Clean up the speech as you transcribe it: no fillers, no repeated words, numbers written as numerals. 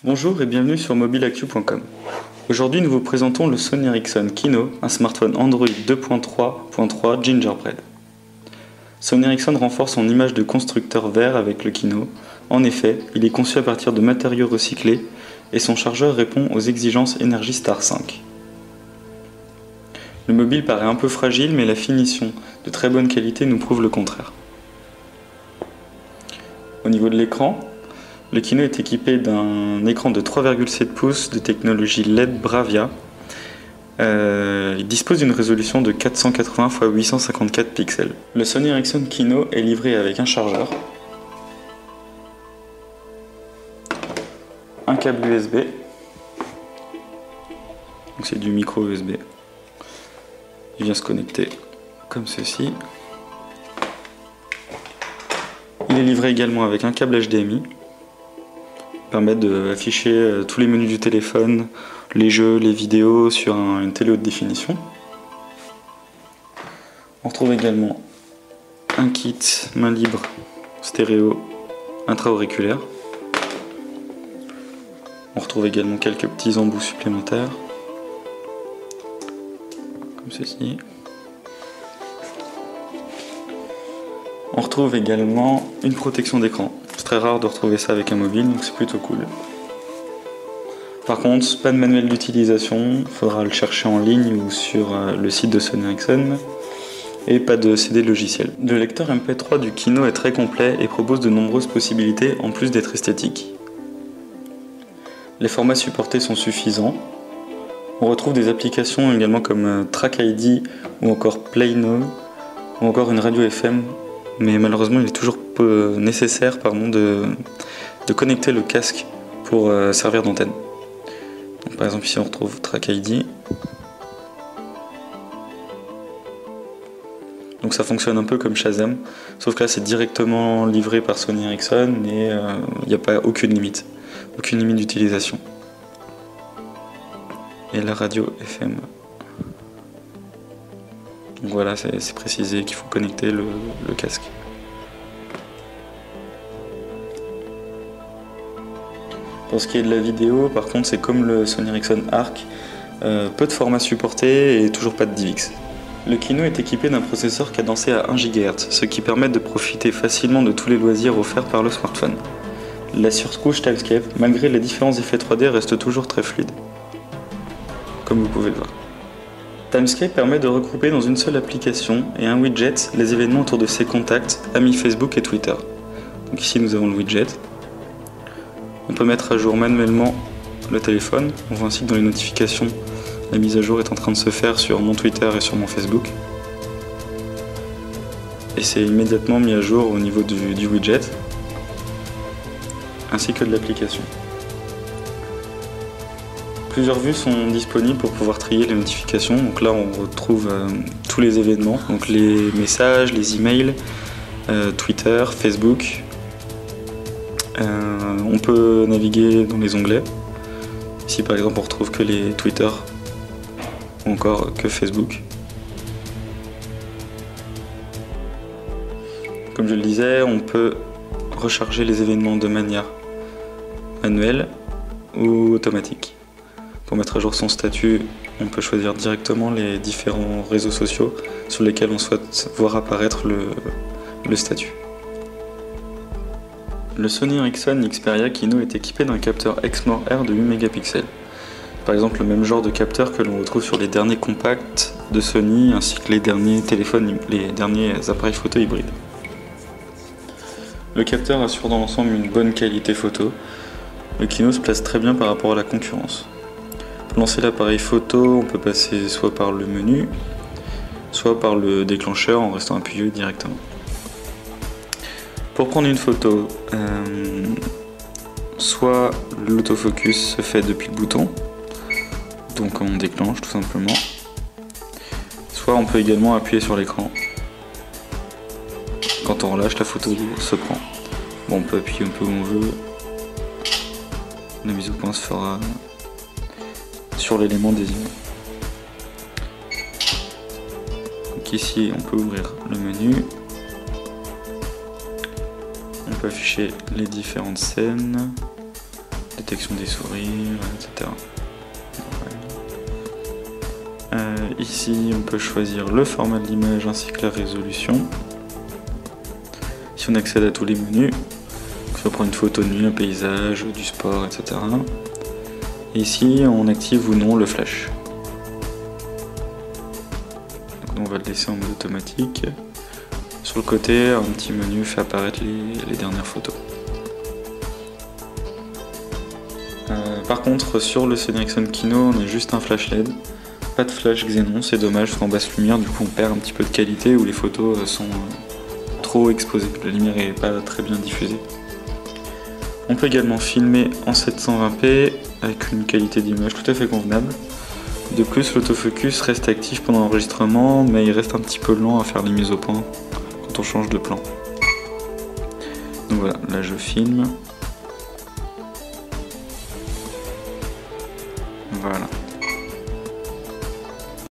Bonjour et bienvenue sur mobileactu.com. Aujourd'hui nous vous présentons le Sony Ericsson Kino, un smartphone Android 2.3.3 Gingerbread. Sony Ericsson renforce son image de constructeur vert avec le Kino. En effet, il est conçu à partir de matériaux recyclés et son chargeur répond aux exigences Energy Star 5. Le mobile paraît un peu fragile mais la finition de très bonne qualité nous prouve le contraire. Au niveau de l'écran, le Kino est équipé d'un écran de 3,7 pouces de technologie LED Bravia. Il dispose d'une résolution de 480 x 854 pixels. Le Sony Ericsson Kino est livré avec un chargeur, un câble USB, donc c'est du micro USB. Il vient se connecter comme ceci. Il est livré également avec un câble HDMI. Permettre d'afficher tous les menus du téléphone, les jeux, les vidéos sur une télé haute définition. On retrouve également un kit main libre stéréo intra-auriculaire. On retrouve également quelques petits embouts supplémentaires, comme ceci. On retrouve également une protection d'écran. C'est très rare de retrouver ça avec un mobile, donc c'est plutôt cool. Par contre, pas de manuel d'utilisation, il faudra le chercher en ligne ou sur le site de Sony Ericsson, et pas de CD logiciel. Le lecteur MP3 du Kino est très complet et propose de nombreuses possibilités en plus d'être esthétique. Les formats supportés sont suffisants. On retrouve des applications également comme Track ID ou encore Play Now, ou encore une radio FM. Mais malheureusement il est toujours nécessaire de connecter le casque pour servir d'antenne. Par exemple ici on retrouve Track ID. Donc ça fonctionne un peu comme Shazam, sauf que là c'est directement livré par Sony Ericsson et il n'y a pas aucune limite d'utilisation. Et la radio FM. Donc voilà, c'est précisé qu'il faut connecter le casque. Pour ce qui est de la vidéo, par contre, c'est comme le Sony Ericsson Arc, peu de formats supportés et toujours pas de DivX. Le Kino est équipé d'un processeur cadencé à 1 GHz, ce qui permet de profiter facilement de tous les loisirs offerts par le smartphone. La surcouche Timescape, malgré les différents effets 3D, reste toujours très fluide, comme vous pouvez le voir. Timescape permet de regrouper dans une seule application et un widget les événements autour de ses contacts, amis Facebook et Twitter. Donc ici nous avons le widget. On peut mettre à jour manuellement le téléphone. On voit ainsi que dans les notifications, la mise à jour est en train de se faire sur mon Twitter et sur mon Facebook. Et c'est immédiatement mis à jour au niveau du widget, ainsi que de l'application. Plusieurs vues sont disponibles pour pouvoir trier les notifications. Donc là, on retrouve tous les événements, donc les messages, les emails, Twitter, Facebook. On peut naviguer dans les onglets. Ici, par exemple, on retrouve que les Twitter ou encore que Facebook. Comme je le disais, on peut recharger les événements de manière manuelle ou automatique. Pour mettre à jour son statut, on peut choisir directement les différents réseaux sociaux sur lesquels on souhaite voir apparaître le statut. Le Sony Ericsson Xperia Kino est équipé d'un capteur Exmor R de 8 mégapixels. Par exemple le même genre de capteur que l'on retrouve sur les derniers compacts de Sony ainsi que les derniers téléphones, les derniers appareils photo hybrides. Le capteur assure dans l'ensemble une bonne qualité photo. Le Kino se place très bien par rapport à la concurrence. Pour lancer l'appareil photo, on peut passer soit par le menu, soit par le déclencheur en restant appuyé directement. Pour prendre une photo, soit l'autofocus se fait depuis le bouton, donc on déclenche tout simplement, soit on peut également appuyer sur l'écran. Quand on relâche, la photo se prend. Bon, on peut appuyer un peu où on veut. La mise au point se fera sur l'élément désigné. Donc ici, on peut ouvrir le menu. On peut afficher les différentes scènes, les détection des sourires, etc. Ici, on peut choisir le format de l'image ainsi que la résolution. Si on accède à tous les menus, on peut prendre une photo de nuit, un paysage, du sport, etc. Et ici, on active ou non le flash. Donc, on va le laisser en mode automatique. Sur le côté, un petit menu fait apparaître les dernières photos. Par contre, sur le Sony Ericsson Kino, on a juste un flash LED. Pas de flash Xénon, c'est dommage parce qu'en basse lumière, du coup, on perd un petit peu de qualité où les photos sont trop exposées. La lumière est pas très bien diffusée. On peut également filmer en 720p avec une qualité d'image tout à fait convenable. De plus, l'autofocus reste actif pendant l'enregistrement, mais il reste un petit peu lent à faire les mises au point quand on change de plan. Donc voilà, là je filme. Voilà.